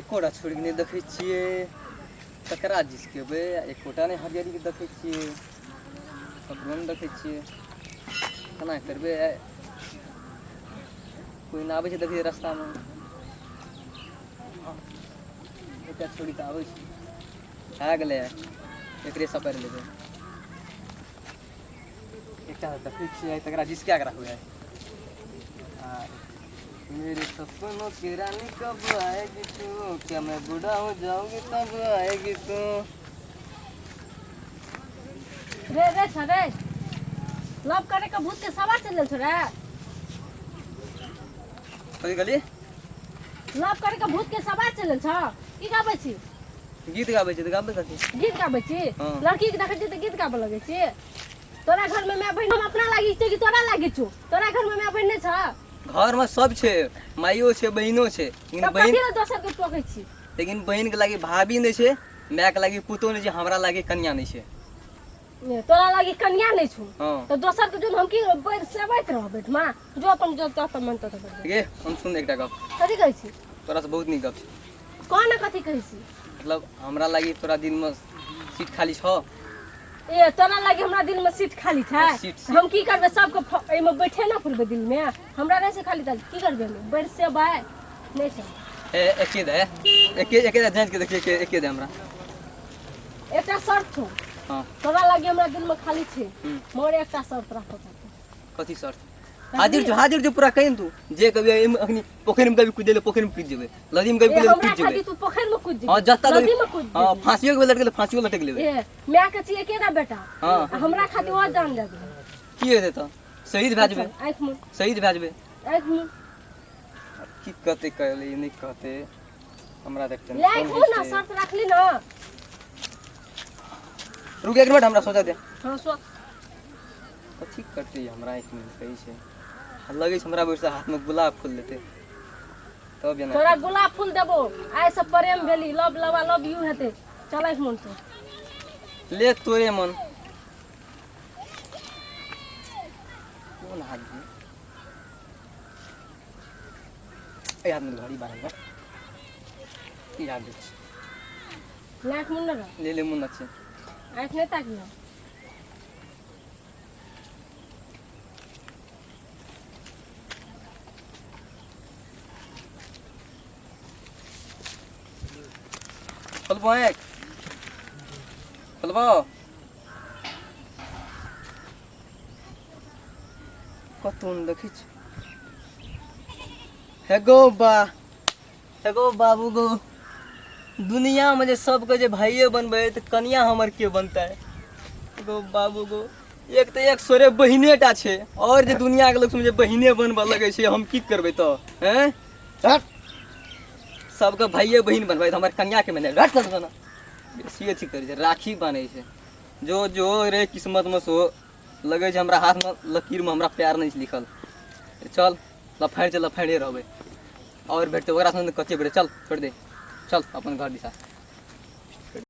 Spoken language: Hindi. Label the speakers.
Speaker 1: एकोटा छोड़ के देखे छिए तकरा जिसके बे एकोटा ने हरियाली के देखे छिए सबरन देखे छिए केना करबे कोई ना आवे छै देखिए रास्ता में एटा छोड़ी के आवे छै आ गेले एकरे सपर लेबे एकटा देखे छिए तकरा जिसके आगरा हुए मेरे सपनों की रानी कब आएगी तू क्या मैं बूढ़ा हो जाऊंगी तब आएगी तू
Speaker 2: रे रे छरे लव करे का भूत के सवार चलल छ रे
Speaker 1: कथि कहली
Speaker 2: लव करे का भूत के सवार चलल छ की गाबै छी
Speaker 1: गीत गाबै छी त गाबै कथि
Speaker 2: गीत गाबै छी लड़की के देखै छी त गीत गाबै लगै छी तोरा घर में मैं बहन हम अपना लागी छी कि तोरा लागी छु तोरा घर में मैं बहन नै छ
Speaker 1: घर में सब छे माइयो छे बहिनो छे लेकिन बहन
Speaker 2: दोसर के टोकै छी
Speaker 1: लेकिन बहन के लागी भाभी नै छे माय के लागी पुतो नै छे हमरा लागी कन्या नै छे
Speaker 2: तोरा लागी कन्या नै छु तो दोसर के जोन हम की सेबैत रहबे मां जो अपन जो त मन त
Speaker 1: गे हम सुन एकटा गप
Speaker 2: कथि कहै छी
Speaker 1: तोरा से बहुत नीक गप छै
Speaker 2: कोन कथि कहै छी
Speaker 1: मतलब हमरा लागी तोरा दिन में सीट खाली छ
Speaker 2: ए तोरा लागी हमरा दिल में सीट खाली छै हम की करबे सबके ए में बैठे ना पड़बे दिल में हमरा नै से खाली की करबे बैठ से बाय नै छै
Speaker 1: ए एके दे एके जांच के देखिए एके दे हमरा
Speaker 2: एकटा शर्त छौ हां तोरा लागी हमरा दिल में खाली छै मोर एकटा शर्त राखो
Speaker 1: कथि शर्त हाजिर जो पूरा कहिन तू जे कभी अखनी पोखर में कभी कूद पोखर में कूद जेबे नदी में कभी कूद जेबे
Speaker 2: तू पोखर में कूद जेबे
Speaker 1: हां जत्ता नदी में कूद हां फांसियो के लटके फांसियो लटक लेबे
Speaker 2: ए मैं के छी एकेटा बेटा हां हमरा खातिर और जान देबे
Speaker 1: की हेते त शहीद भै जेबे
Speaker 2: आँख में
Speaker 1: शहीद भै जेबे
Speaker 2: आँख में
Speaker 1: की कहते कहले नहीं कहते हमरा देखते
Speaker 2: लाइक हो ना शर्त रखली ना
Speaker 1: रुक एक मिनट हमरा सोचा दे
Speaker 2: हां सोच
Speaker 1: कथि करते हमरा एक मिनट कहि छै लगे हमरा बैठ हाथ में गुलाब फूल लेते तब जना
Speaker 2: तोरा गुलाब फूल देबो आइ से प्रेम भेली लव लव लव यू हेते चलै मन तो
Speaker 1: ले तोरे मन कोन हाथ में ए हाथ में घड़ी बाहर में की याद है
Speaker 2: लाख मन लगा
Speaker 1: ले मन अच्छे
Speaker 2: आँख नहीं ताकियो
Speaker 1: खोलबो एक खोलबो कतन देखि छ हेगो बाबू गो दुनिया में जे सब के जे भाइये बनबे त कन्या हमर के बनता है गो बाबू गो एक त एक सोरे बहिनेटा छे और जे दुनिया के लोग समझे बहिने बनबा लगे छे हम की करबे त हैं हट सबके भाइये बहिन बनबे त हमर कन्या के मने रट ना बेसी अथी करे छे राखी बानै छे जो रे किस्मत में सो लगे छे हमरा हाथ में लकीर में हमरा प्यार नहीं लिखल चल लफाड़ रहबे और भेटते ओकरा संग कच्चे बेटे चल छोड़ दे चल अपन घर दिशा